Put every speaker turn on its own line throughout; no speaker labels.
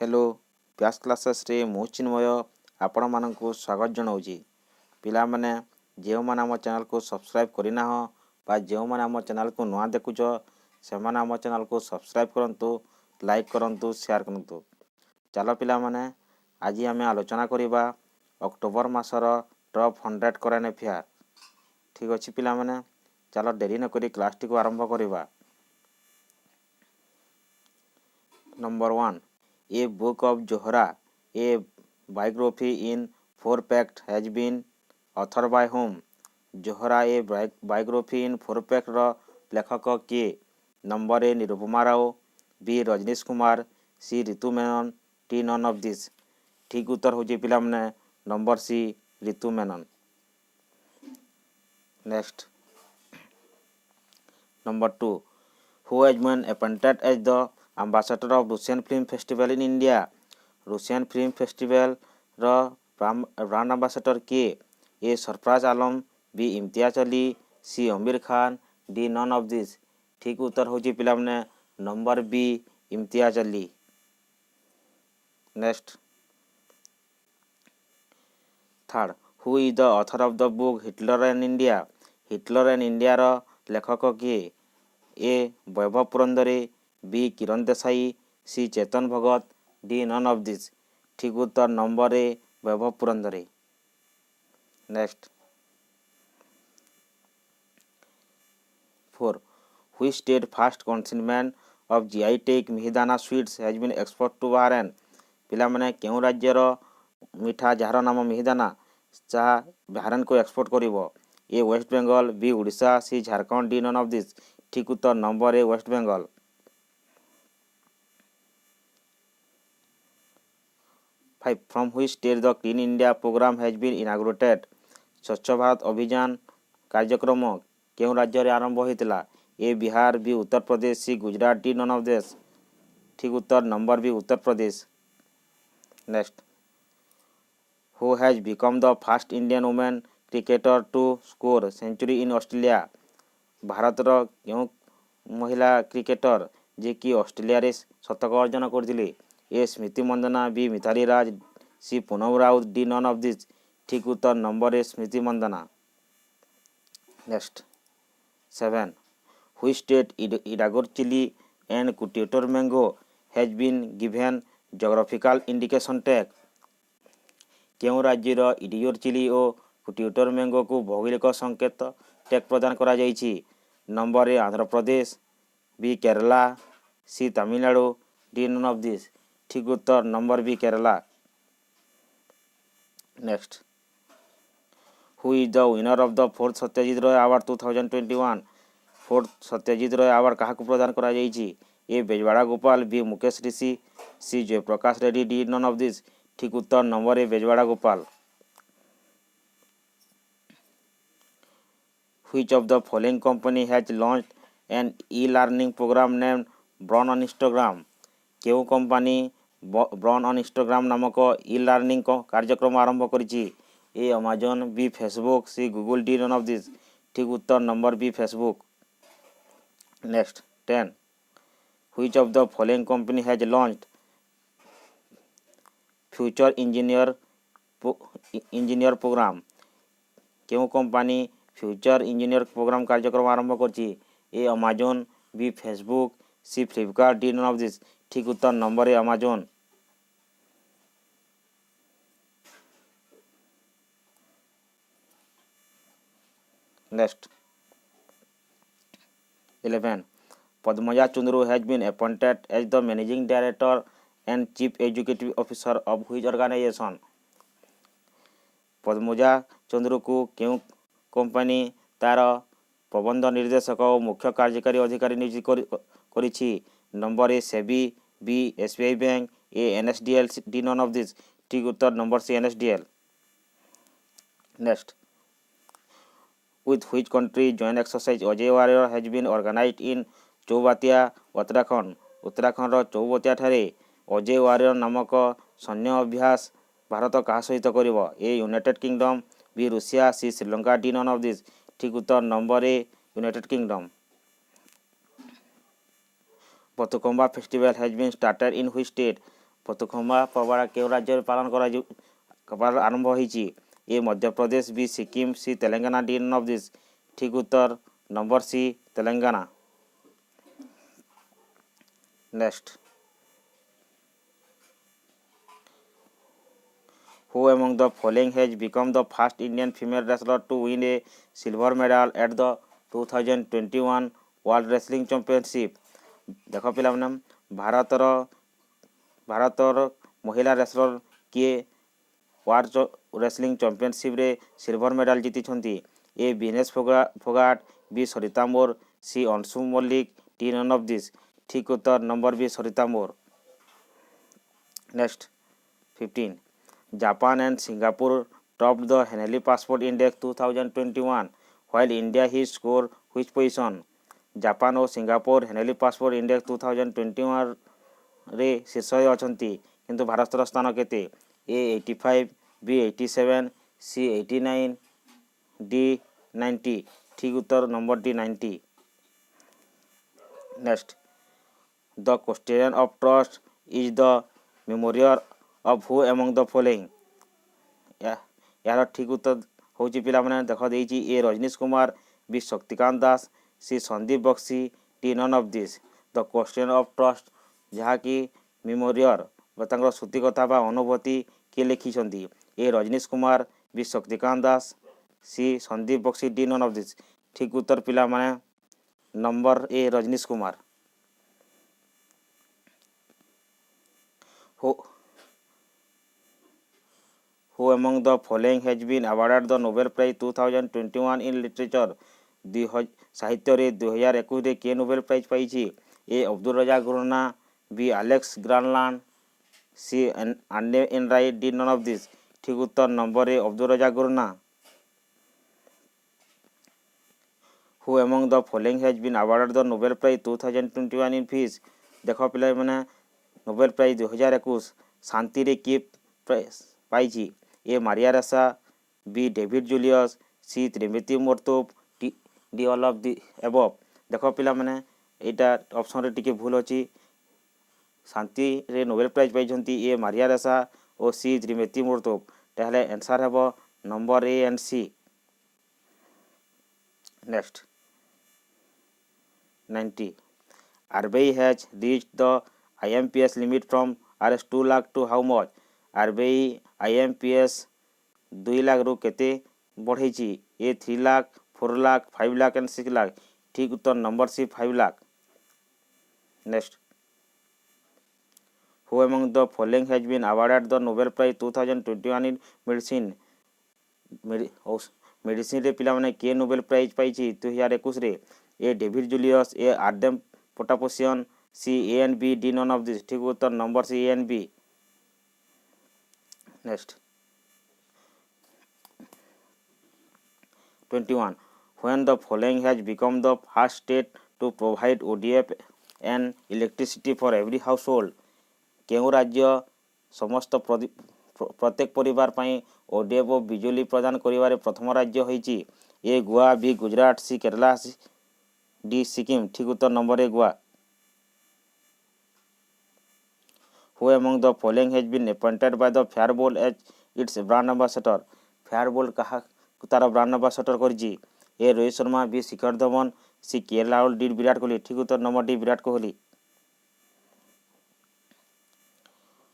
Hello प्यास classes रे मु चिन्मय आपण मानकु स्वागत जनाऊँगी। पिला माने जो माने आम चैनल को सब्सक्राइब करना बा जो माने आम चैनल को नुआ देखुच से माने आम चैनल को सब्सक्राइब करंतु, लाइक करंतु, शेयर करंतु। चलो पिला माने आज आम आलोचना करिबा अक्टोबर मासर टॉप 100 करेंट अफेयर। ठीक अच्छे पिला माने चलो डेरी न करी क्लास टी को आरंभ करिबा। Number 1, A book of Johra, a biography in 4 parts has been authored by whom? Zohra a biography in 4 पैक्ट रो लेखक किए? Number A Nirupama Rao, B Rajnish Kumar, C Ritu Menon, D none of this. ठीक उत्तर हो पिला माने number C Ritu Menon. Next number 2, who has been appointed as the ambassador of Russian Film Festival in India? Russian film festival रो ब्रांड एम्बेसडर किए? A Sarfaraz Alam, B Imtiaz Ali, C Aamir Khan, D none of this. ठीक उत्तर हो पिला माने number B Imtiaz Ali. Next third, who is the author of the book Hitler and India? Hitler and India रो लेखक किए? A Vaibhav Purandare, B Kiran Desai, C Chetan Bhagat, D none of this. ठीक उत्तर number A Vaibhav Purandare. Next 4, which state first consignment of GI tag Mihidana sweets has been export to Bahrain? पिला माने केउ राज्यर मिठा जार नाम मिहिदाना जहाँ बाहरेन को एक्सपोर्ट करिवो? A West Bengal, B Orissa, C Jharkhand, D none of this. ठीक उत्तर number A West Bengal. 5, from which state the Clean India program has been inaugurated? स्वच्छ भारत अभियान कार्यक्रम केउ राज्य रे आरंभ होइतिला? A Bihar, B Uttar Pradesh, C Gujarat, D none of this. ठीक उत्तर number B Uttar Pradesh. Next, who has become the first Indian women cricketer to score century in Australia? Bharat रो केउ महिला क्रिकेटर जे कि ऑस्ट्रेलिया रे शतक अर्जन करथिले? A Smriti Mandhana, B Mithali Raj, C Poonam Raut, D none of this. ठीक उत्तर number A Smriti Mandhana. Next 7, which state Idaho chili and Equator mango has been given geographical indication tag? केउ राज्यर इडियोर चिली और इक्वेटर मैंगो को भौगोलिक संकेत टैग प्रदान करा जाइछि? Number A Andhra Pradesh, B Kerala, C Tamil Nadu, D none of this. ठीक उत्तर number B Kerala. Next, who is the winner of the 4th Satyajit Ray award 2021? 4th Satyajit Ray award क्या प्रदान करा जाइछि? ए बेजवाड़ा गोपाल, बी मुकेश ऋषि, सी जयप्रकाश रेड्डी, डी नन ऑफ दिस। ठीक उत्तर नंबर ए बेजवाड़ा Gopal. Which of the following company has launched an e-learning program named Born on Instagram? केउ कंपनी ब्रॉन ऑन इंस्टाग्राम नामक ई लर्निंग कार्यक्रम आरंभ करिछि? A Amazon, B Facebook, C Google, D none of this. ठीक उत्तर number B Facebook. Next 10, which of the following company has launched future engineer programme? केउ company future engineer programme कार्यक्रम आरंभ करछि? A Amazon, B Facebook, C Flipkart, D none of this. ठीक उत्तर number A Amazon. Next 11, Padmaja Chundru has been appointed as the managing director and chief executive officer of which organisation? Padmaja Chandru को केउ company तार प्रबंध निर्देशक और मुख्य कार्यकारी अधिकारी नियुक्त करिछि? Number A SEBI, B SBI bank, A NSDL, D none of this. ठीक उत्तर number C NSDL. Next, with which country joint exercise Ajay warrior has been organized in Chaubatia Uttarakhand? Uttarakhand रो चौबतिया ठारे अजय वारियर नामक सैन्य अभ्यास भारत कहा सहित करिवो? A united kingdom, B Russia, C Sri Lanka, D none of this. ठीक उत्तर number A united kingdom. Bathukamma festival has been started in which state? Bathukamma ପବାଡ଼ା କେଉଁ ରାଜ୍ୟରେ ପାଳନ ଆରମ୍ଭ ହୋଇଛି? A Madhya Pradesh, B Sikkim, C Telangana, D none of this. ଠିକ୍ ଉତ୍ତର number C Telangana. Next, who among the following has become the first Indian female wrestler to win a silver medal at the 2021 World Wrestling Championship? देख पिलाମାନେ ଭାରତର ମହିଳା wrestler କିଏ world wrestling championship ରେ silver medal ଜିତିଛନ୍ତି? A Vinesh Phogat, B Sarita Mor, C Anshu Malik, D none of this. ଠିକ୍ ଉତ୍ତର number B Sarita Mor. Next 15, Japan and Singapore topped the Henley Passport Index 2021 while India has scored which position? Japan ଓ Singapore Henley passport index 2021ରେ ଶୀର୍ଷରେ ଅଛନ୍ତି କିନ୍ତୁ ଭାରତର ସ୍ଥାନ କେତେ? A 85, B 87, C 89, D 90। ଠିକ୍ ଉତ୍ତର number D 90। Next, the custodian of trust is the memorial of who among the following? ଏହାର ଠିକ୍ ଉତ୍ତର ହେଉଛି ପିଲାମାନେ ଦେଖ ଦେଇଛି A Rajnish Kumar, B Shaktikanta Das, C Sandeep Bakshi, D none of this. The custodian of trust ଯାହାକି ମେମୋରିଆଲ ବା ତାଙ୍କର ସ୍ମୃତି କଥା ବା ଅନୁଭୂତି କିଏ ଲେଖିଛନ୍ତି? A Rajnish Kumar, B Shaktikanta Das, C Sandeep Bakshi, D none of this. ଠିକ୍ ଉତ୍ତର ପିଲାମାନେ number A Rajnish Kumar. Who among the following has been awarded the Nobel Prize 2021 in Literature? ସାହିତ୍ୟରେ 2021ରେ କିଏ ନୋବେଲ ପ୍ରାଇଜ୍ ପାଇଛି? A Abdulrazak Gurnah, B Alex Garland, C Anne Enright, D none of this. ଠିକ୍ ଉତ୍ତର number A Abdulrazak Gurnah. Who among the following has been awarded the Nobel Prize 2021 in Peace? ଦେଖ ପିଲାମାନେ Nobel prize 2021 ଶାନ୍ତିରେ କିଏ ପାଇଛି? A Maria Ressa, B David Julius, C Dmitry Muratov, D all of the above. ଦେଖ ପିଲାମାନେ ଏଇଟା ଅପସନରେ ଟିକେ ଭୁଲ ଅଛି। ଶାନ୍ତିରେ ନୋବେଲ ପ୍ରାଇଜ୍ ପାଇଛନ୍ତି ଏ ମାରିଆ ରେସା ଓ ସି ତ୍ରିମିତି ମୋର୍ତୋପ। ତାହେଲେ ଆନ୍ସର ହେବ number A and C. Next 90, RBI has reached the IMPS limit from Rs 2 lakh to how much? RBI IMPS 2 lakh ରୁ କେତେ ବଢ଼େଇଛି? A 3 lakh, 4 lakh, 5 lakh and 6 lakh. ठीक उत्तर number C 5 lakh. Next, who among the following has been awarded the Nobel Prize 2021 in medicine? Medicine रे पिलाମାନେ କିଏ Nobel prize ପାଇଛି 2021ରେ? A David Julius, A Ardem Patapoutian, C A N B, D none of this. ଠିକ୍ ଉତ୍ତର number C A N B. Next 21, when the following has become the first state to provide ODF and electricity for every household? କେଉଁ ରାଜ୍ୟ ସମସ୍ତ ପ୍ରତ୍ୟେକ ପରିବାର ପାଇଁ ODF ଓ ବିଜୁଳି ପ୍ରଦାନ କରିବାରେ ପ୍ରଥମ ରାଜ୍ୟ ହୋଇଛି? ଏ ଗୋଆ, ବି ଗୁଜରାଟ, ସି କେରଲା, ଡି ସିକିମ୍। ଠିକ୍ ଉତ୍ତର number A Goa. Who among the following has been appointed by the Fairball as its brand ambassador? Fairball କାହାକୁ ତାର ବ୍ରାଣ୍ଡ ଆମ୍ବାସାଡର କରିଛି? A Rohit Sharma, B Shikhar Dhawan, C K Rahul, D Virat Kohli. ଠିକ୍ ଉତ୍ତର number D Virat Kohli.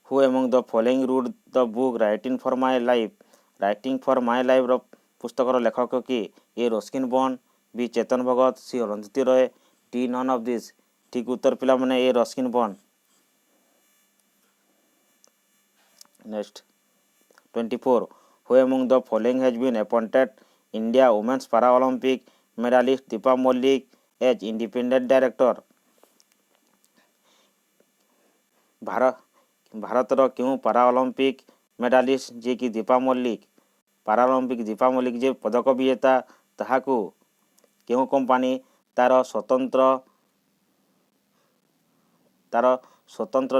Who among the following wrote the book Writing for My Life? Writing for My Life ର ପୁସ୍ତକର ଲେଖକ କିଏ? A Ruskin Bond, B Chetan Bhagat, C Arundhati Roy, D none of this. ଠିକ୍ ଉତ୍ତର ପିଲାମାନେ A Ruskin Bond. Next 24, who among the following has been appointed India Women's Paralympic medalist Deepa Malik as independent director? ଭାରତର କେଉଁ ପାରାଅଲିମ୍ପିକ medallist ଯିଏକି ଦୀପା ମଲ୍ଲିକ? ପାରାଅଲିମ୍ପିକ ଦୀପା ମଲ୍ଲିକ ଯେ ପଦକ ବିଜେତା ତାହାକୁ କେଉଁ କମ୍ପାନୀ ତାର ସ୍ୱତନ୍ତ୍ର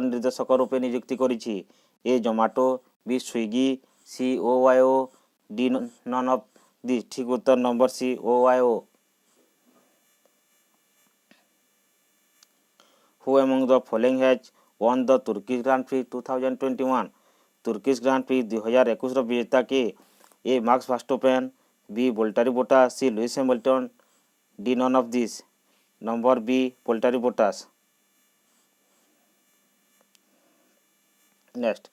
ନିର୍ଦ୍ଦେଶକ ରୂପେ ନିଯୁକ୍ତି କରିଛି? A Zomato, B Swiggy, C OYO, D none of this. ଠିକ୍ ଉତ୍ତର number C OYO। Who among the following has won the Turkish Grand Prix 2021? Turkish Grand Prix 2021 विजेता के A Max Verstappen, B Valtteri Bottas, C Lewis Hamilton, D none of this. Number B Valtteri Bottas. Next,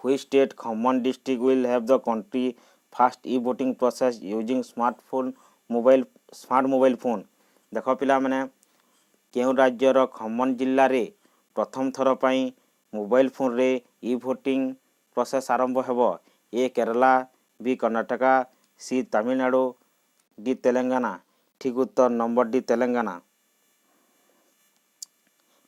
which state common district will have the country first e-voting process using smart mobile phone? देख पिला माने केउं राज्यर खमन जिल्ला रे प्रथम थर पई mobile phone रे ई भोटिंग प्रोसेस आरंभ हेबो? A Kerala, B Karnataka, C Tamil Nadu, D Telangana. ठीक उत्तर number D Telangana.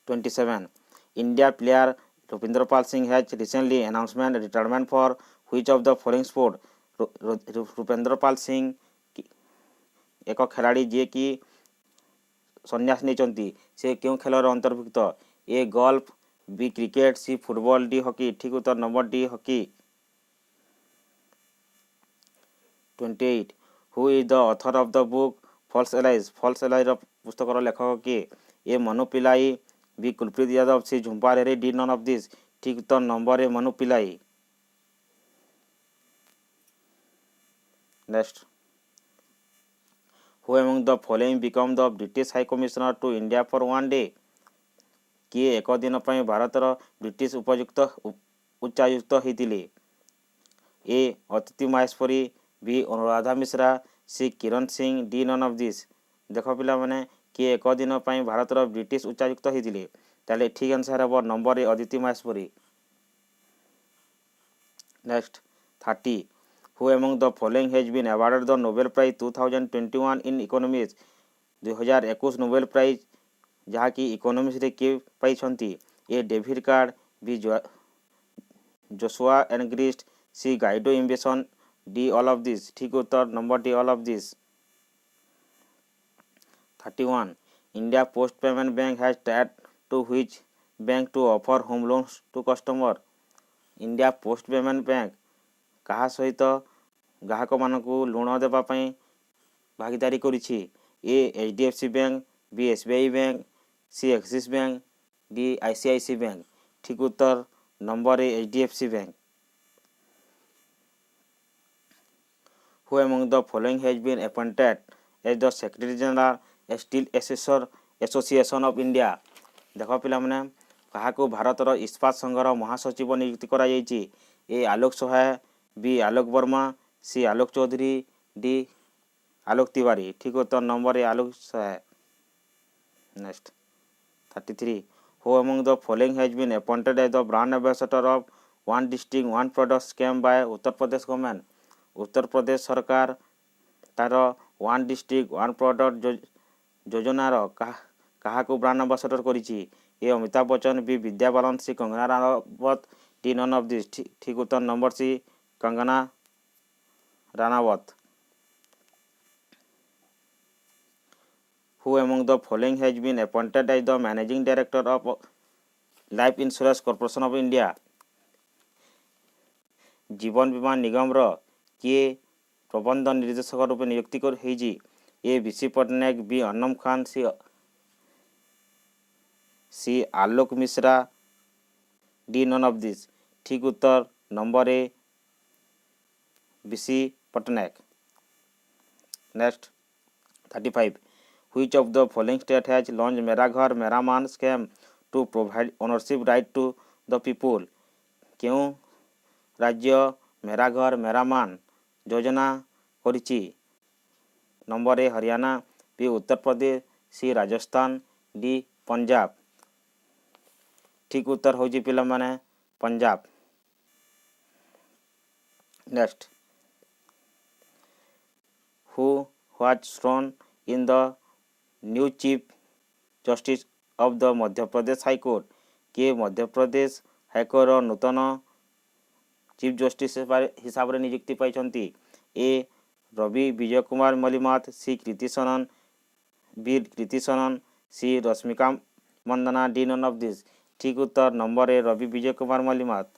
27. India player Rupinder Pal Singh has recently announcement retirement for which of the following sport? Rupinder Pal Singh एक खिलाड़ी जे कि संन्यास नहीं से क्यों खेल अंतर्भुक्त? A golf, B cricket, C football, D hockey. ठीक उत्तर number D hockey. 28. Who is the author of the book false allies? False allies पुस्तक लेखक किए? A Manu Pillai, B Kulpreet Yadav, C Jhumpa Lahiri, D none of this. ठीक उत्तर number A Manu Pillai. Next, who among the following become the British high commissioner to India for one day? किए एक दिन पर भारतर British उच्चायुक्त होते? A Aditi Maheshwari, B Anuradha Mishra, C Kiran Singh, D none of this. देख पिला माने किए एक दिन पर भारतर ब्रिटिश उच्चायुक्त होते? ताले ठीक आंसर है number A Aditi Maheshwari. Next, 30. Who among the following has been awarded the Nobel prize 2021 in economics? 2021 Nobel prize जहाँकि इकोनॉमिक्स रे किए पाइछंती? A David Card, B Joshua Angrist, C Guido Imbens, D all of this. ठीक उत्तर number D all of this. 31. India post payment bank has tied to which bank to offer home loans to customer? India post payment bank कहा सहित ग्राहक मानकु ऋण देबा पई भागीदारी करिछि? A HDFC bank, B SBI bank, C Axis bank, D ICICI bank. ठीक उत्तर number A HDFC bank. Who among the following has been appointed as the secretary general steel association of India? देख पिला माने काहाकु भारतर इस्पात संघर महासचिव नियुक्ति करा जायछि? A Alok Sahai, B Alok Verma, C Alok Chaudhary, D Alok Tiwari. ठीक उत्तर number A Alok Sahai. Next, 33. Who among the following has been appointed as the brand ambassador of one district one product scheme by Uttar Pradesh government? Uttar Pradesh सरकार तार वन डिस्ट्रिक्ट वन प्रोडक्ट योजनार काहाकु ब्रांड एम्बेसडर करिछि? A Amitabh Bachchan, B Vidya Balan, C Kangana Ranaut, D none of this. ठीक उत्तर number C Kangana Ranaut. Who among the following has been appointed as the managing director of life insurance corporation of India? Jeevan Bima Nigam रो किए प्रबंध निर्देशक रूप नियुक्ति होईजी? A BC Patnaik, B Annam Khan, C Alok Mishra, D none of this. ठीक उत्तर number A BC Patnaik. Next, 35. Which of the following state has launched मेरा Ghar Mera Maan scheme to provide ownership right to the people? क्यों राज्य मेरा घर मेरा मान योजना करिछि? Number A Haryana, B Uttar Pradesh, C Rajasthan, D Punjab. ठीक उत्तर होजी पिला माने Punjab. Next, who was sworn in the new chief justice of the Madhya Pradesh high court? के मध्य प्रदेश हाईकोर्ट नूतन चीफ जस्टिस हिसाब से नियुक्ति पाई? ए रवि विजय कुमार मलिमात, सी कृति सनन, B Kriti Sanon, C Rashmika Mandanna, D none of this. ठीक उत्तर number A Ravi Vijay Kumar Malimath.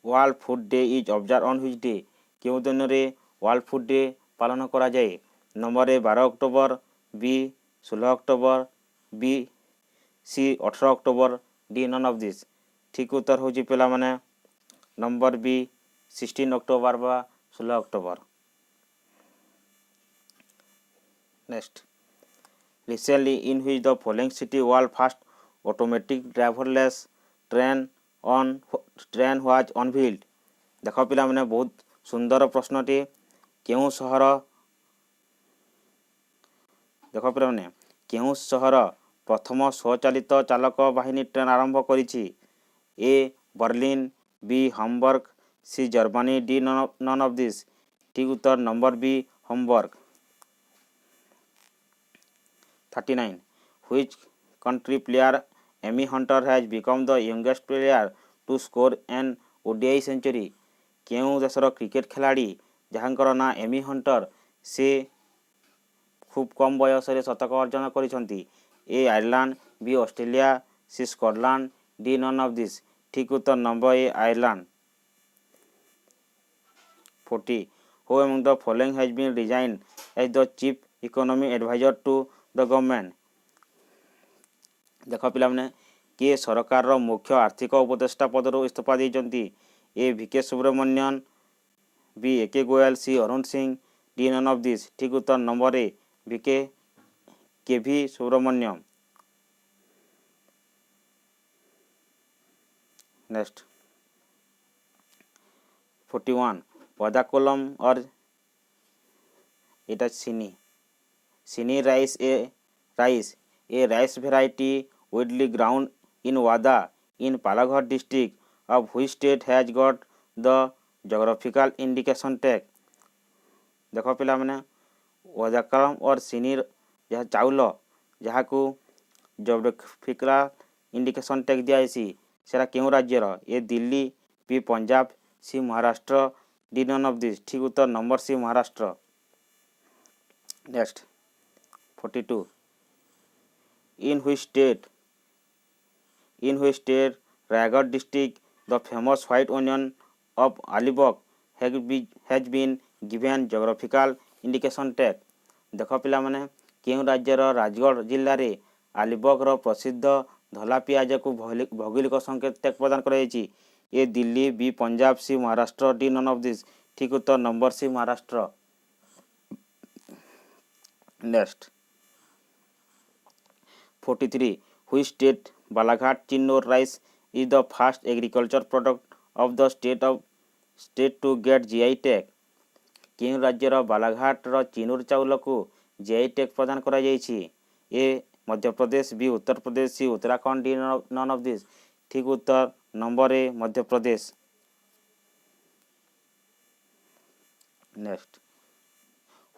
World food day is observe on which day? क्यों दिन रे वर्ल्ड फूड डे पालन करा जाए? Number A 12 October, B 16 October, B C 18 October D none of this ठीक उत्तर होची पिला माने नंबर बी 16 अक्टोबर बा 16 October. Next recently in which the following city world first automatic driverless train was unveiled। देख पिला माने बहुत सुंदर प्रश्नटी केउ सहर देख पिला माने केउ सहर प्रथम स्वचालित चालक बाहिनी ट्रेन आरंभ करिछि। A Berlin B Hamburg C Germany D none of this ठीक उत्तर number B Hamburg. 39 which country player Amy Hunter has become the youngest player to score an ODI century। केउ देशर क्रिकेट खिलाड़ी जहाँकर ना एमी हंटर से खूब कम बयस शतक अर्जन करिसंती। A Ireland B Australia C Scotland D none of this ठीक उत्तर number A Ireland. 40 who among the following has been resigned as the chief economic advisor to the government। देख पिला माने किए सरकार रो मुख्य आर्थिक उपदेष्टा पदरु इस्तीफा देइचंती। A VK Subramanian B AK Goyal C Arun Singh D none of this ठीक उत्तर number A VK KV Subramaniam. Next 41 पदाकोलम और इटा सिनी rice a rice variety widely grown in Wada in Palaghar district of which state has got the geographical indication tag। देख पिला माने वदाकलम और सिनी जहाँ चाउल जहाँ को जियोग्राफिकल इंडिकेशन टैग दियासी सेरा केउ राज्यर A Delhi B Punjab C Maharashtra D none of this ठीक उत्तर number C Maharashtra. Next 42 in which state Raigad district the famous white onion of Alibag has been given geographical indication tag। देख पिला माने केउ राज्यर राजगढ़ जिल्ला रे अलीबाग रो प्रसिद्ध धला पियाज को भौगोलिक संकेत टैग प्रदान कराଯାଇଛି। A Delhi B Punjab C Maharashtra D none of this ठीक उत्तर number C Maharashtra. Next 43 which state Balaghat Chinnor rice is the first agriculture product of the state to get GI tag। केउ राज्यर बालाघाट रो चिनूर चाउल को GI टैग प्रदान करा जायछि। A Madhya Pradesh B Uttar Pradesh C Uttarakhand D none of this ठीक उत्तर number A Madhya Pradesh. Next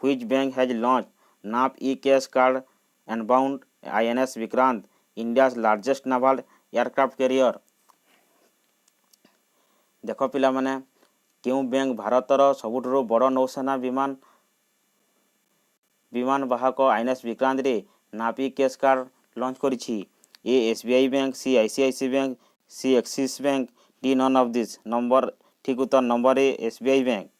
which bank has launched NAP e-cash card and bound INS Vikrant India's largest naval aircraft carrier। देख पिला माने केउ बैंक भारतर सबुठरो बड़ नौसेना विमान वाहक आईएनएस विक्रांत रे नापी कैश कार्ड लॉन्च करिछि। A SBI bank C ICICI bank C Axis bank D none of this number ठीक उत्तर number A SBI bank.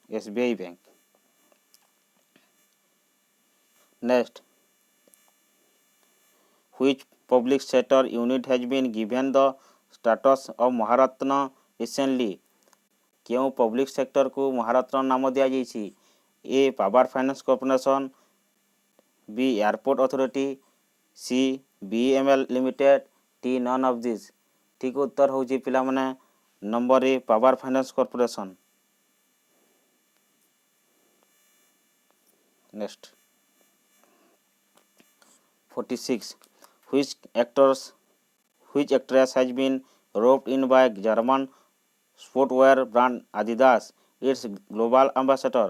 SBI bank. Next which public sector unit has been given the status of Maharatna recently। केउ public sector को महारत्न नाम दिया जाइछि। A power finance corporation B airport authority C BML limited T none of this ठीक उत्तर होछि पिला माने number A power finance corporation. Next 46 which actress has been roped in by German sportwear brand Adidas its global ambassador।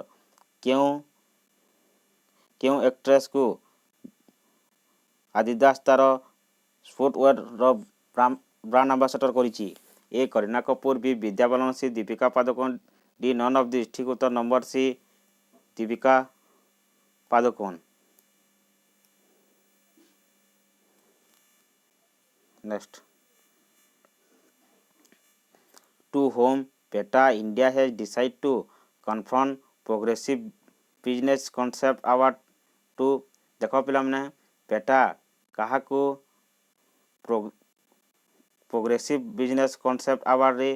केउ actress को Adidas तार sportswear रो brand ambassador करिछि। A Kareena Kapoor B Vidya Balan C Deepika Padukone D none of this ठीक उत्तर number C Deepika Padukone. Next to whom PETA India has decided to confront progressive business concept award to देख पिला माने पेटा काहाकू प्रोग्रेसिव बिजनेस कॉन्सेप्ट अवार्ड रे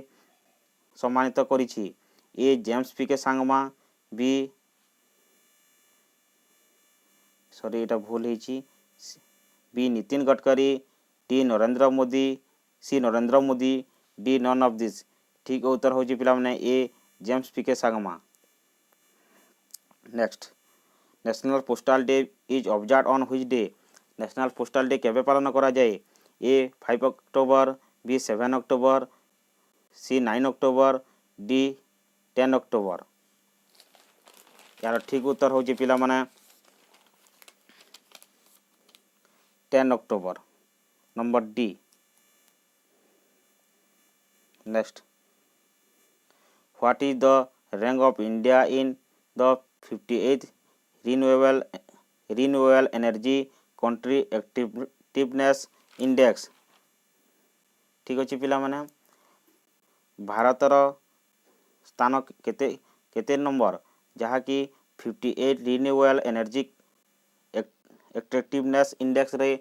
सम्मानित करिछि। A James PK Sangma B sorry एटा भूल होईछि B Nitin Gadkari D Narendra Modi C Narendra Modi D none of this ठीक उत्तर होची पिला माने A James PK Sangma. Next national postal day is observed on which day national postal day केबे पालन करा जाए A 5 October B 7 October C 9 October D 10 October यार ठीक उत्तर होची पिला माने 10 October number D. Next what is the rank of India in the 58th renewable energy country activeness index ठीक अच्छे पिला माने भारतर स्थान केते केते नंबर जहाँकि 58 रिन्यूएबल एनर्जी एक्टिवनेस इंडेक्स रे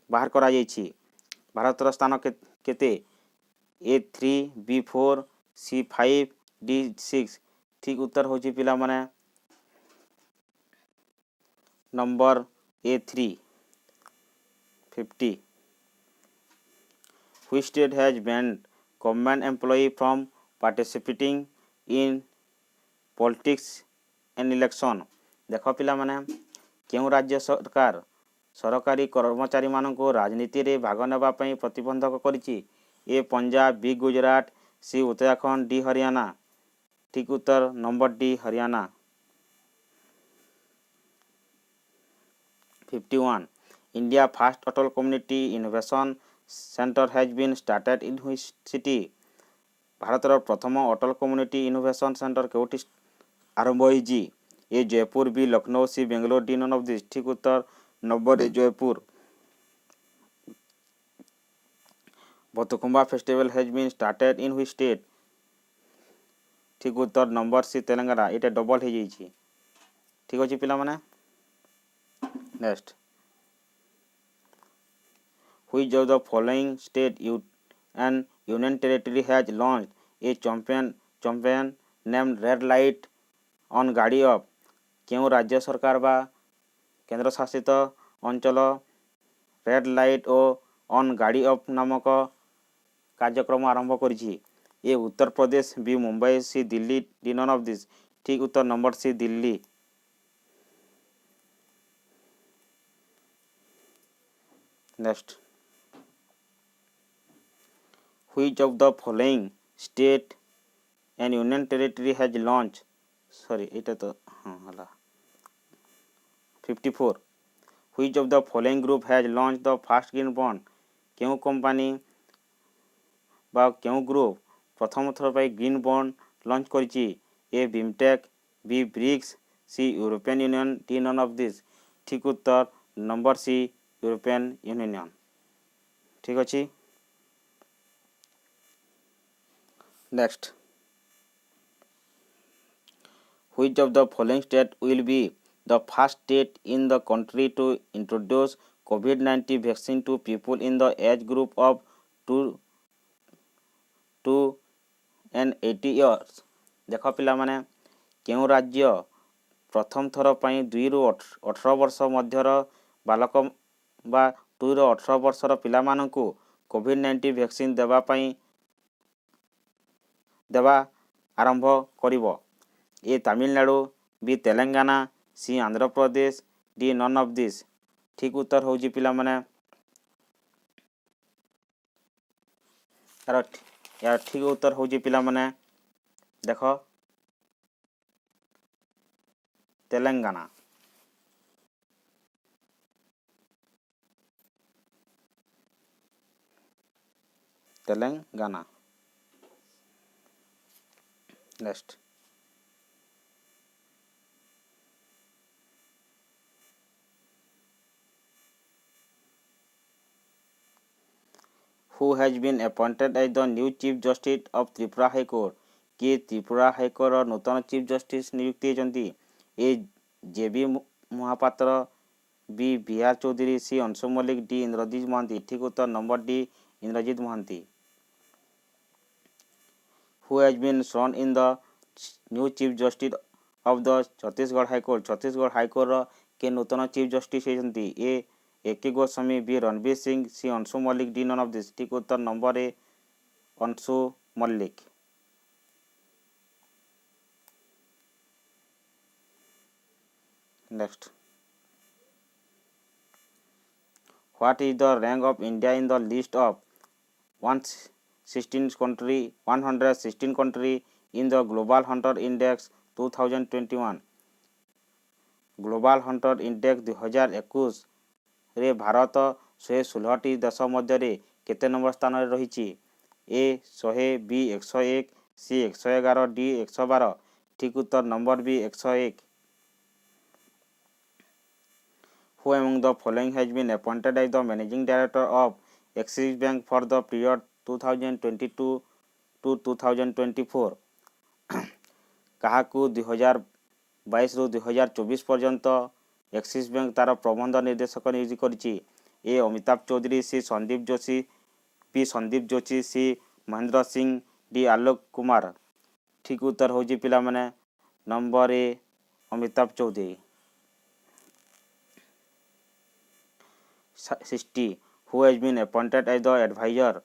बाहर करा जाइछि। भारतर स्थान केते A3 B4 C5 D6 ठीक उत्तर होची पिला माने number A3 50। Which state has banned government employee from participating in politics and election देख पिला माने केउ राज्य सरकार सरकारी कर्मचारी मानक राजनीति रे भाग नेबा पई प्रतिबंधक करिछि। A Punjab B Gujarat C Uttarakhand D Haryana ठीक उत्तर number D Haryana. 51 India first Atal community innovation centre has been started in which city भारतर प्रथम अटल कम्युनिटी इनोवेशन सेंटर केउटी आरंभ होईछि A Jaipur B Lucknow C Bangalore D none of this ठीक उत्तर number A Jaipur. Bathukamma festival has been started in which state ठीक उत्तर number सी तेलंगाना एटा double हो जाइछि ठीक अछि पिला माने। Next which of the following state and union territory has launched a campaign named red light on gaadi off केउ राज्य सरकार बा केंद्र शासित अंचल रेड लाइट ओ ऑन गाड़ी ऑफ नामक कार्यक्रम आरंभ करिछि। A Uttar Pradesh B Mumbai C Delhi D none of this ठीक उत्तर number C Delhi. Next which of the following state and union territory has launch sorry एटा तो हां हला 54 which of the following group has launch the first green bond केउ company बा केउ group प्रथम थर पाई ग्रीन बॉन्ड लॉन्च करिछि। A BIMSTEC B BRICS C European Union D none of this ठीक उत्तर नंबर सी यूरोपियन यूनियन ठीक अछि। Next which of the following state will be the first state in the country to introduce COVID-19 vaccine to people in the age group of 2 and 80 years देख पिला माने केउ राज्य प्रथम थर पई 2 रु 18 वर्ष मध्यर बालक बा 2 रु 18 वर्षर पिला मानकु COVID-19 वैक्सीन देवा आरंभ करिवो। A Tamil Nadu B Telangana C Andhra Pradesh D none of this ठीक उत्तर होजी पिला माने यार ठीक उत्तर होजी पिला माने देखो Telangana. Telangana. Next who has been appointed as the new chief justice of Tripura High Court किए त्रिपुरा हाईकोर्ट नूतन चीफ जस्टिस नियुक्ति होती A J B Mahapatra, B Bihar Chaudhary, C Anshu Mallick, D Indrajit Mohanty. ठीक उत्तर number D Indrajit Mohanty. Who has been sworn in the new chief justice of the Chhattisgarh high court. Chhattisgarh high court के नूतन chief justice होती A K Goswami, B Ranbir Singh, C Anshu Mallick, D none of this. ठीक उत्तर number A Anshu Mallick. Next, what is the rank of India in the list of 116 country in the global Hunter index 2021। Global Hunter index 2021 रे भारत 116टी देश मध्य केते number स्थान रे रही? ए 100, B 101, सी 111, D 112। ठीक उत्तर number B 101। Who among the following has been appointed as the managing director of Axis Bank for the period 2022 to 2024? କାହାକୁ 2022 ରୁ 2024 ପର୍ଯ୍ୟନ୍ତ एक्सिस बैंक तार प्रबंध निर्देशक नियुक्ति करिछि? A Amitabh Chaudhary, C Sandeep Joshi, B Sandeep Joshi, C Mahendra Singh, D Alok Kumar. ठीक उत्तर होछि पिला माने number A Amitabh Chaudhary. 60. Who has been appointed as the advisor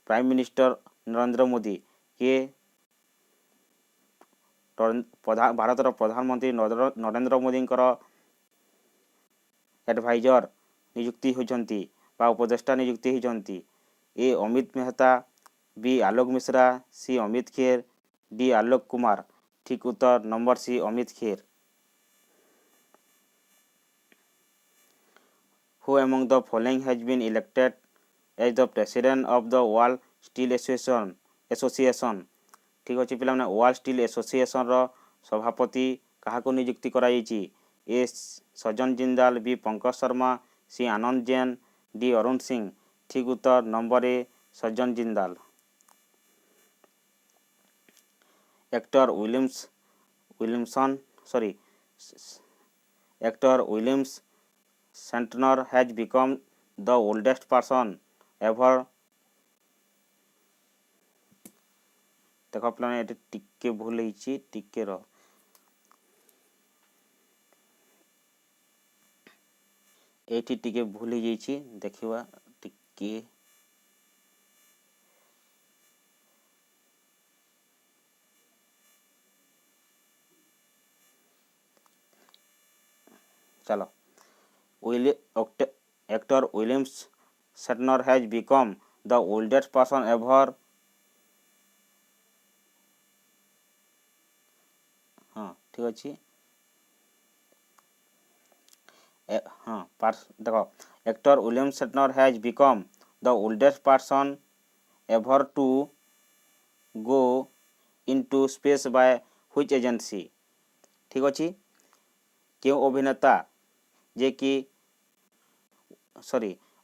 Prime Minister Narendra Modi? के भारतर प्रधानमंत्री नरेंद्र मोदी एडवाइजर नियुक्ति होती बा उपदेष्टा नियुक्ति होती? A Amit Mehta, B Alok Mishra, C Amit Khare, D Alok Kumar. ठीक उत्तर number C Amit Khare. Who among the following has been elected as the president of the World Steel Association? ठीक अच्छे पिला वर्ल्ड स्टील एसोसिएशन रो सभापति काहाको नियुक्ति कराई? ए सज्जन जिंदाल, बी पंकज शर्मा, सी आनंद जैन, डी अरुण सिंह। ठीक उत्तर number A Sajjan Jindal. Actor Williams Santner has become the oldest person ever। देखो plan एटे टिके भूल होइछि, टिके रो एटी टिके भूल हो जाइछि, देखिबा टिके। चलो, actor William Shatner has become the oldest person ever। हाँ ठीक अच्छे। हाँ देखो, actor William Shatner has become the oldest person ever to go into space by which agency? ठीक अच्छे। क्यों अभिनेता जे कि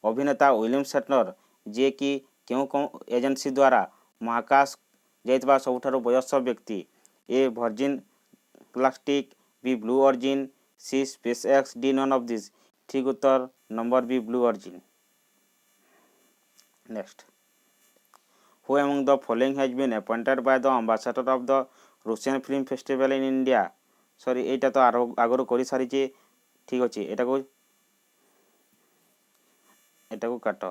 अभिनेता विलियम शेटनर जे कि क्यों एजेंसी द्वारा महाकाश जाइतबा सबुठारु वयस्क व्यक्ति? A Virgin Galactic, B Blue Origin, C SpaceX, D none of this. ठीक उत्तर number B Blue Origin. Next, who among the following has been appointed by the ambassador of the Russian film festival in India? एटा तो आगरो करि सारिचे। ठीक अच्छे, एटा को काट।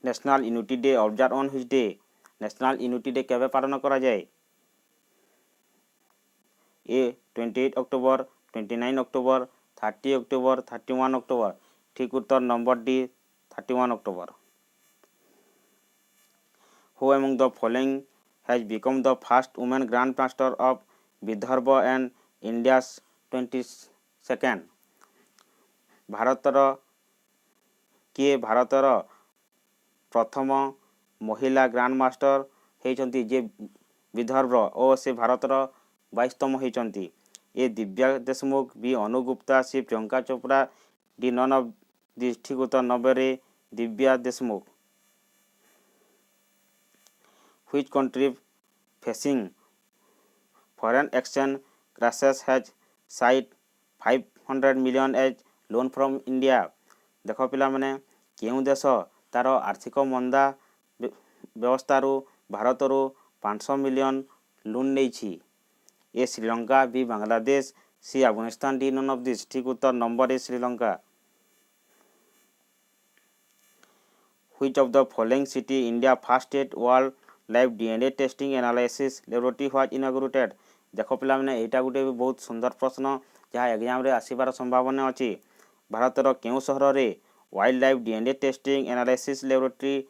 National unity day observe on which day? National unity day केबे पालन करा जाए? A 28 October, 29 October, 30 October, 31 October. ठीक उत्तर number D 31 October. Who among the following has become the first women grandmaster of Vidarbha and India 22nd? भारतर प्रथम महिला grand master होती जे विदर्भ और से भारतर 22तम होती? A Divya Deshmukh, B Anu Gupta, C Priyanka Chopra, D none of this. ठीक उत्तर number A Divya Deshmukh. Which country facing foreign exchange crisis has cited 500 million as loan from India। देख पिला माने केउं देश तार आर्थिक मंदा व्यवस्थारू भारतरू 500 मिलियन लोन नेइछि। A Sri Lanka, B Bangladesh, C Afghanistan, D none of this. ठीक उत्तर number A Sri Lanka. Which of the following city India first state world live DNA testing analysis laboratory was inaugurated? देख पिला माने एटा गुटे भी बहुत सुंदर प्रश्न जहाँ एग्जाम रे आसीबार संभावना अछि। भारतर केउं सहर रे wild life DNA testing analysis laboratory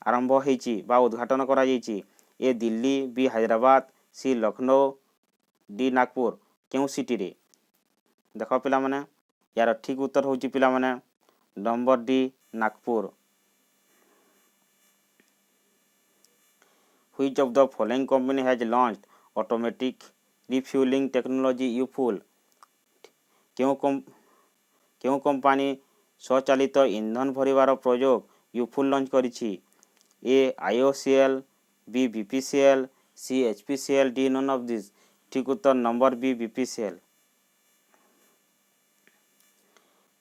आरंभ होईछि बा उद्घाटन करा जाईछि? ए दिल्ली, बी हैदराबाद, सी लखनऊ, डी नागपुर। केउं सिटी रे? देख पिला माने यार ठीक उत्तर होछि पिला माने number D Nagpur. Which of the following company has launched automatic refueling technology U-Fuel? केउं कंपनी स्वचालित ईंधन भरिबार प्रयोग U-Fuel लॉन्च करिछि? A IOCL, B BPCL, C HPCL, D none of this. ठीक उत्तर number B BPCL।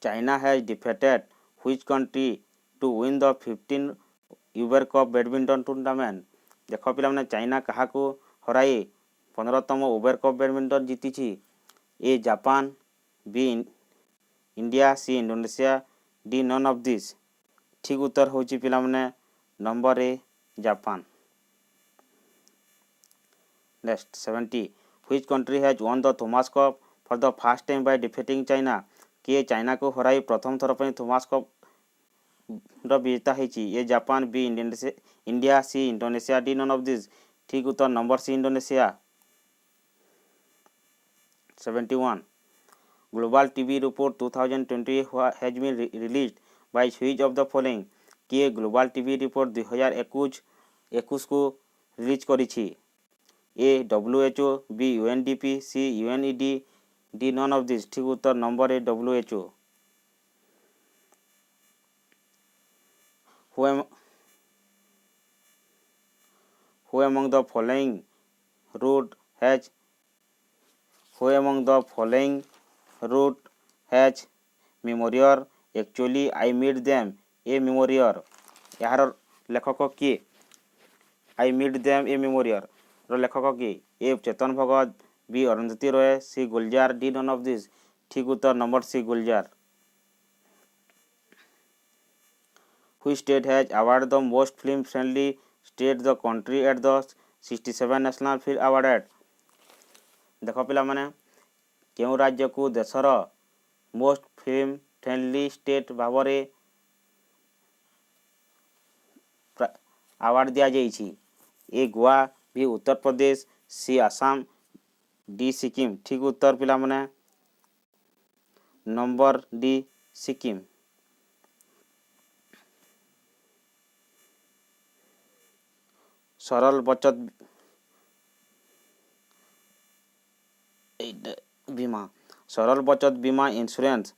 China has defeated which country to win the 15 Uber Cup badminton tournament? देख पिला माने चाइना काहाकू हराई 15तम उबर कप बैडमिंटन जीतिछि? A Japan, B India, C Indonesia, D none of this. ठीक उत्तर होछि पिला माने number A Japan. Next 70 which country has won the Thomas Cup for the first time by defeating China? किए China को हराई प्रथम थर पर थॉमस कप विजेता होइछि? A Japan, B India, C Indonesia, D none of this. ठीक उत्तर number C Indonesia. 71 global TV report 2020 has been released by which of the following? किए ग्लोबल टीवी रिपोर्ट 2021 को रिलीज करिछि? A WHO, B UNDP, C UNED, D none of this. ठीक उत्तर number A WHO। Who among the following route has memorial? Actually I meet them a memorial। यार लेखक किए? I meet them a memorial रो लेखक किए? A Chetan Bhagat, B Arundhati Roy, C Gulzar, D none of this. ठीक उत्तर number C Gulzar. Which state has awarded the most film friendly state the country at the 67 National Film Award? देख पिला माने केउं राज्य को देशर most film friendly state Bhavre award दिया जाइछि? ए गोवा, बी उत्तर प्रदेश, सी आसाम, डी सिक्किम। ठीक उत्तर पिला माने number D Sikkim. Saral Bachat Bima insurance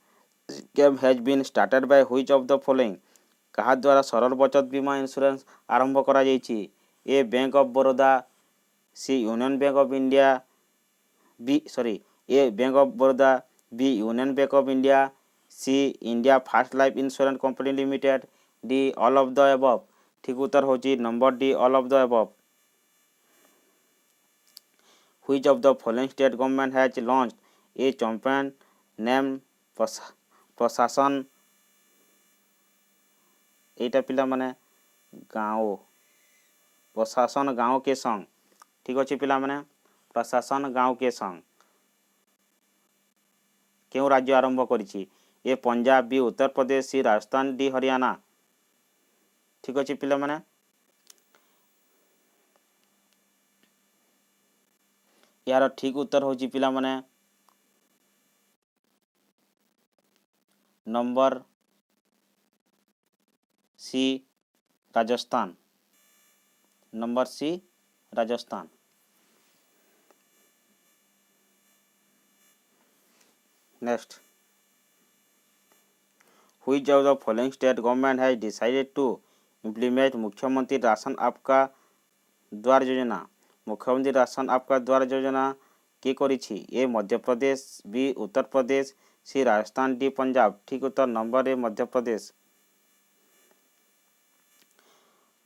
scheme has been started by which of the following? कहा द्वारा सरल बचत बीमा इंश्योरेंस आरंभ करा जाइछि? A Bank of Baroda, C Union Bank of India, A Bank of Baroda, B Union Bank of India, C India First Life Insurance Company Limited, D all of the above. ठीक उत्तर होची number D all of the above. Which of the following state government has launched a campaign named प्रशासन? एटा पिला माने गाँव प्रशासन गाँव के संग। ठीक अच्छे पिला माने प्रशासन गाँव के संग क्यों राज्य आरंभ करिछि? A Punjab, B Uttar Pradesh, C Rajasthan, D Haryana. ठीक अच्छे पिला माने यार ठीक उत्तर होची पिला माने number C Rajasthan. Number C Rajasthan. Next Which of the following state government has decided to implement Mukhyamantri ration Aapka Dwar Yojana? Mukhyamantri ration Aapka Dwar Yojana किए करिछि? A Madhya Pradesh, B Uttar Pradesh, C Rajasthan, D Punjab. ठीक उत्तर number A Madhya Pradesh.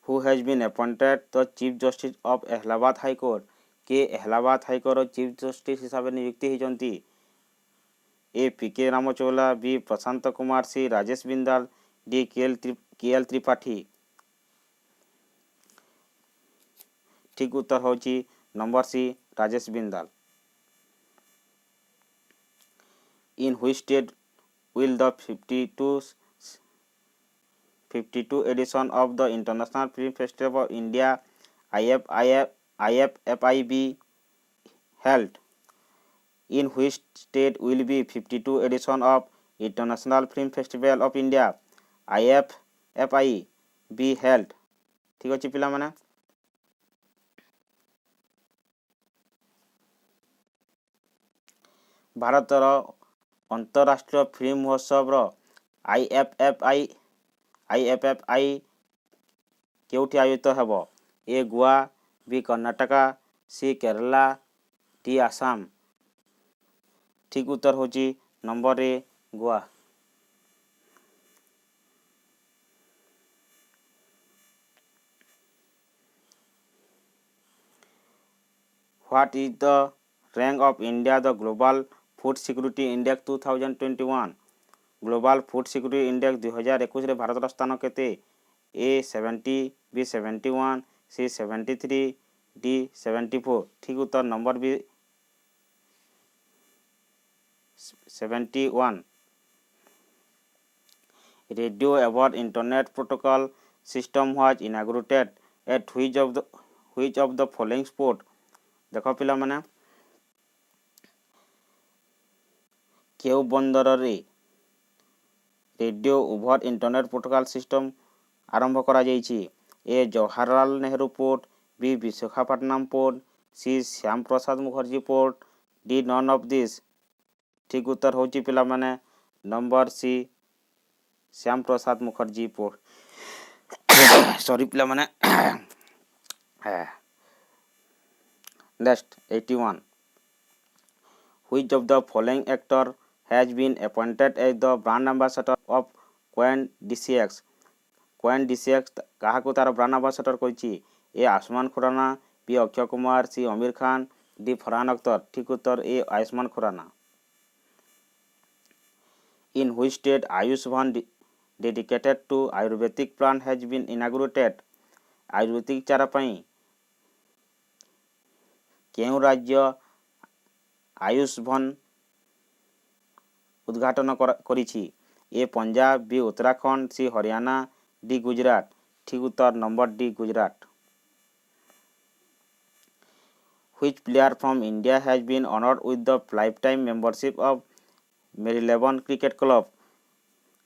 Who has been appointed the chief justice of Allahabad high court? के Allahabad high court chief justice हिसाब से नियुक्ति होती? A P K. Ramchaula, B Prashant Kumar, C Rajesh Bindal, D K L. Tripathi. ठीक उत्तर होची number C Rajesh Bindal. In which state will the 52 edition of the International Film Festival of India IFFI be held? In which state will be 52 edition of International Film Festival of India IFFI be held? ठीक अच्छे पिला माने भारतर अंतरराष्ट्रीय film महोत्सव IFFI केउठी आयोजित हेब? ए Goa, B Karnataka, सी Kerala, D Assam. ठीक उत्तर होची number A Goa. What is the rank of India the Global Food Security Index 2021? Global food security index 2021 Bharat स्थान केते? A 70, B 71, C 73, D 74। ठीक उत्तर number B 71। Radio about internet protocol system was inaugurated at which of the following sport? देख पिला माने केउ बंदर रे radio over internet protocol system आरंभ करा जाइछि? A Jawaharlal Nehru port, B Visakhapatnam port, C Shyama Prasad Mukherjee port, D none of this. ठीक उत्तर होची पिला माने नंबर सी श्याम प्रसाद मुखर्जी पोर्ट। सॉरी पिला माने next 81 which of the following actor has been appointed as the brand ambassador of Queen DCX? Queen DCX काहाको तार brand ambassador करिछि? ए Ayushman Khurana, B Akshay Kumar, सी Aamir Khan, D Farhan Akhtar. ठीक उत्तर ए Ayushman Khurana. In which state Ayushman dedicated to Ayurvedic plant has been inaugurated? Ayurvedic चारा पई केउ राज्य आयुष्मान उद्घाटन करिछि? A Punjab, B Uttarakhand, C Haryana, D Gujarat. ठीक उत्तर number D Gujarat. Which player from India has been honored with the lifetime membership of Marylebone Cricket Club?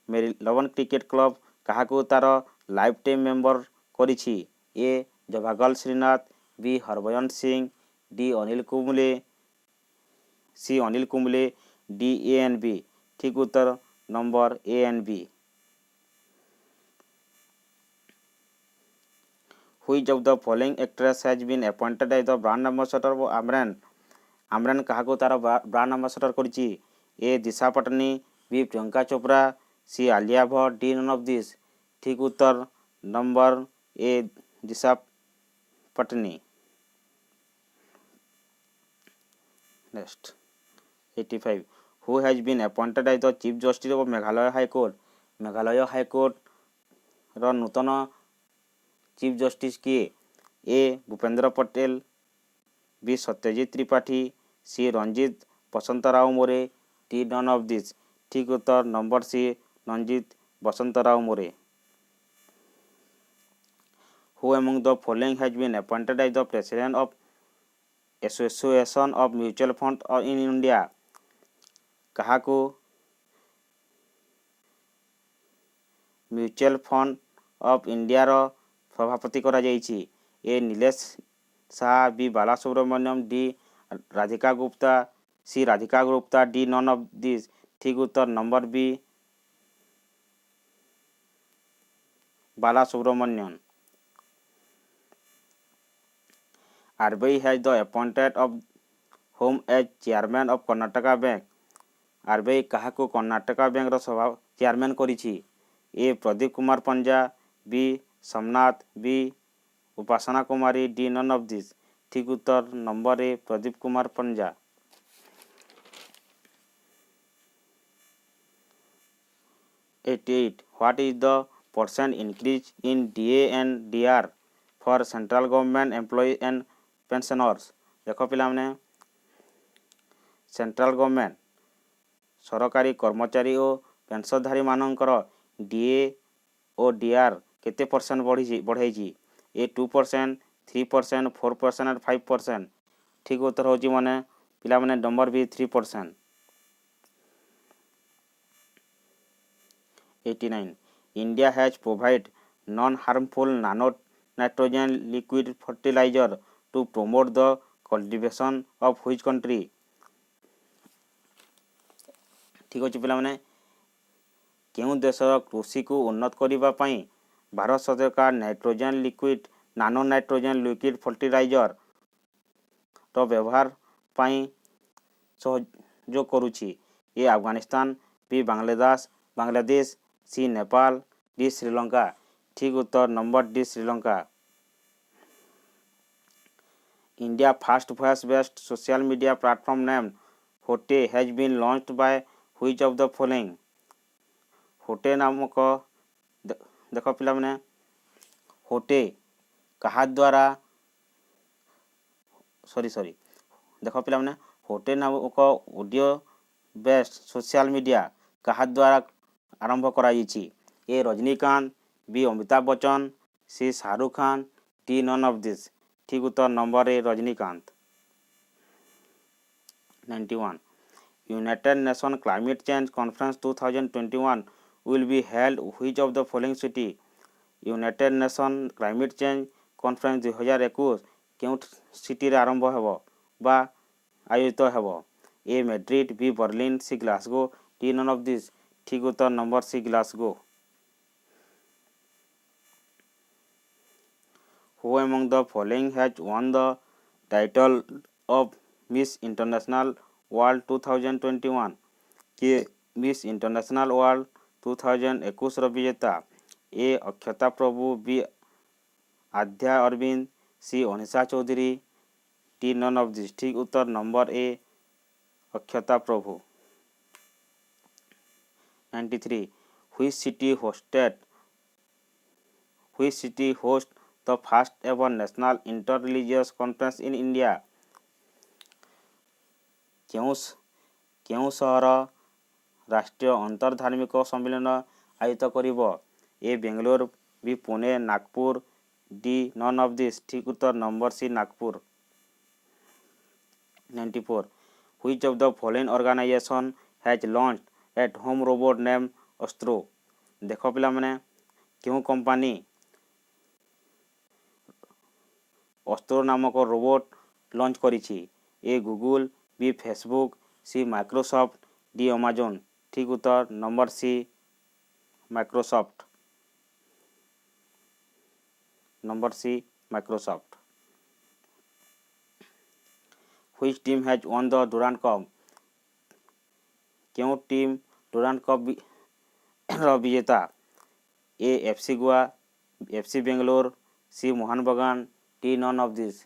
Marylebone Cricket Club काहाको तार life time member करिछि? ए Javagal Srinath, B Harbhajan Singh, D Anil Kumble, सी Anil Kumble, D ANB। ठीक उत्तर number ANB। Which of the following actress has been appointed as the brand ambassador of Amran? आमरान काहाको तार brand ambassador करिछि? A Disha Patani, B Priyanka Chopra, C Alia Bhatt, D none of this. ठीक उत्तर number A Disha Patani. Next 85 Who has been appointed as the Chief Justice of Meghalaya High Court? Meghalaya high court रो नूतन chief justice किए? A Bhupendra Patel, B Satyajit Tripathi, C Ranjit Vasant Rao More, D none of this. ठीक उत्तर number C Ranjit Vasant Rao More. Who among the following has been appointed as the president of Association of Mutual Fund in India? काहाको Mutual Fund of India रो सभापति करा जाइछि? A Nilesh Shah, B Balasubramanian, D Radhika Gupta, C Radhika Gupta, D none of this. ठीक उत्तर number B Balasubramanian. RBI has the appointed of whom as chairman of Karnataka Bank. RBI କାହାକୁ କର୍ଣ୍ଣାଟକା ବ୍ୟାଙ୍କର ସଭା ଚେୟାରମ୍ୟାନ୍ କରିଛି? ଏ ପ୍ରଦୀପ କୁମାର ପଞ୍ଜା, ବି Somnath, B Upasana Kumari, D none of this. ଠିକ୍ ଉତ୍ତର number A Pradeep Kumar Panja. 88. What is the percent increase in DA and DR for central government employees and pensioners? ଦେଖ ପିଲାମାନେ, central government ସରକାରୀ କର୍ମଚାରୀ ଓ ପେନ୍ସନଧାରୀମାନଙ୍କର DA ଓ DR କେତେ ପରସେଣ୍ଟ ବଢ଼େଇଛି? A 2%, 3%, 4% and 5%। ଠିକ୍ ଉତ୍ତର ହେଉଛି ମାନେ ପିଲାମାନେ number B 3%। 89. India has provided non-harmful nano-nitrogen liquid fertilizer to promote the cultivation of which country? ଠିକ୍ ଅଛି ପିଲାମାନେ, କେଉଁ ଦେଶର କୃଷିକୁ ଉନ୍ନତ କରିବା ପାଇଁ ଭାରତ ସରକାର ନାନୋ ନାଇଟ୍ରୋଜେନ୍ ଲିକ୍ୱିଡ୍ ଫର୍ଟିଲାଇଜରର ବ୍ୟବହାର ପାଇଁ ସହଯୋଗ କରୁଛି? ଏ ଆଫଗାନିସ୍ତାନ, ବି ବାଂଲାଦେଶ, ସି ନେପାଳ, ଡି ଶ୍ରୀଲଙ୍କା। ଠିକ୍ ଉତ୍ତର number D Sri Lanka. India first voice-based social media platform named Hote has been launched by which of the following? Hote नामक देख पिलाମାନେ, Hote କାହା ଦ୍ୱାରା देख पिलाମାନେ, Hote नामक ऑडियो बेस्ड सोशल मीडिया କାହା ଦ୍ୱାରା आरंभ କରାଯାଇଛି? A Rajinikanth, B Amitabh Bachchan, C Shahrukh Khan, D none of this. ठीक उत्तर number A Rajinikanth. 91. United Nations Climate Change Conference 2021 will be held which of the following city? United Nation climate change conference 2021 केउं city रे आरंभ हेबो बा आयोजित हेबो? A Madrid, B Berlin, C Glasgow, D none of this. ठीक उत्तर number C Glasgow. Who among the following has won the title of Miss International World 2021? किए मिस इंटरनेशनल वर्ल्ड 2021 ର विजेता? A Akshata Prabhu, B Aadhya Arvind, C Anisha Chaudhary, D none of this. ठीक उत्तर number A Akshata Prabhu. 93. Which city host the first ever national inter-religious conference in India? କେଉଁ ସହର ରାଷ୍ଟ୍ରୀୟ ଅନ୍ତର୍ଧାର୍ମିକ ସମ୍ମିଳନ ଆୟୋଜିତ କରିବ? A Bangalore, B Pune, Nagpur, D none of this. ଠିକ୍ ଉତ୍ତର number C Nagpur. 94. Which of the following organization has launched at home robot named Astro? ଦେଖ ପିଲାମାନେ, କେଉଁ କମ୍ପାନୀ ଅସ୍ତ୍ରୋ ନାମକ ରୋବୋଟ ଲଞ୍ଚ କରିଛି? A Google, B Facebook, C Microsoft, D Amazon. ଠିକ୍ ଉତ୍ତର number C Microsoft. Which team has won the Durand Cup? କେଉଁ team Durand cup ର ବିଜେତା? A FC Goa, FC Bangalore, C Mohan Bagan, D none of this.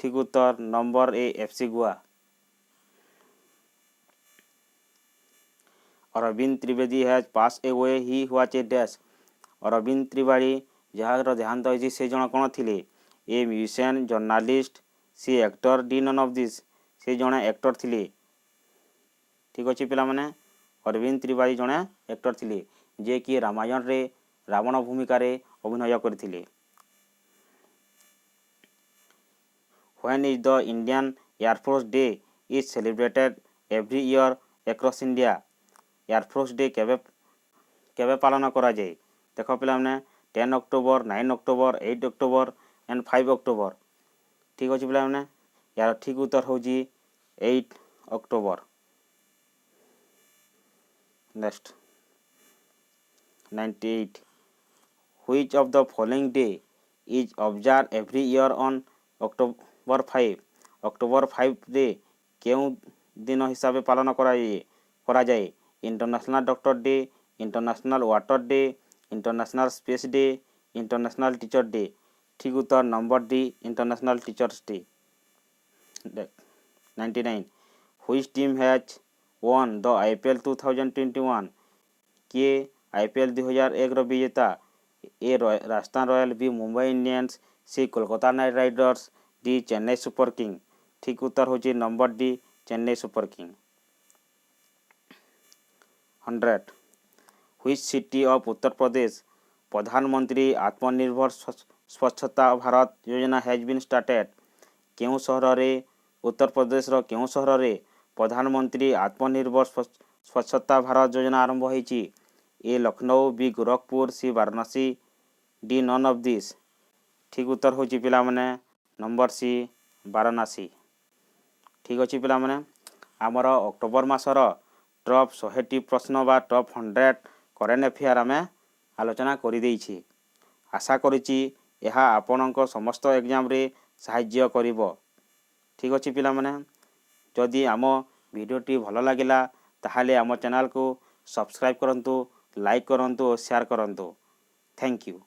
ठीक उत्तर number A FC Goa. Arvind Trivedi has pass away, he was a dash. Arvind Trivedi जार देहांत होइछि से जण कोन थिले? A musician, journalist, C actor, D none of this. से जणे एक्टर थिले। ठीक अछि पिला माने, अरविंद त्रिवेदी जणे एक्टर थिले जे कि रामायण रे रावण भूमिका रे अभिनय करथिले। When is the Indian Air Force Day is celebrated every year across India? Air Force Day केबे पालन करा जाए? देखो पिला माने 10 October, 9 October, 8 October and 5 October. ठीक अछि पिला माने, यार ठीक उत्तर होजी 8 October. Next 98. Which of the following day is observed every year on number 5 October 5 रे केउं दिन हिसाब पालन करा जाए international doctor day, international water day, international space day, international teacher day. ठीक उत्तर number D international teachers day. 99 which team has won the IPL 2021 किए IPL 2001 रो विजेता A Rajasthan royal, B Mumbai Indians, C Kolkata knight riders, D Chennai super king. ठीक उत्तर होची number D Chennai super king. 100 which city of Uttar Pradesh प्रधानमंत्री आत्मनिर्भर स्वच्छता भारत योजना हैज बीन स्टार्टेड। केउं सहर रे उत्तर प्रदेश रो केउं सहर रे प्रधानमंत्री आत्मनिर्भर स्वच्छता भारत योजना आरंभ होईची। A Lucknow, B Gorakhpur, C Varanasi, D none of this. ठीक उत्तर होची पिला माने नंबर सी वाराणसी। ठीक अछि पिला माने आमर अक्टोबर मासर टॉप 100टी प्रश्न बा टॉप 100 करेंट अफेयर आमे आलोचना करि देइछि। आशा करिछि यह आपणक समस्त एग्जाम रे सहाय्य करिवो। ठीक अछि पिला माने जदि आम वीडियोटी भल लागिला ताहाले आम चैनल को सब्सक्राइब करंतु, लाइक करंतु और शेयर करंतु। Thank you.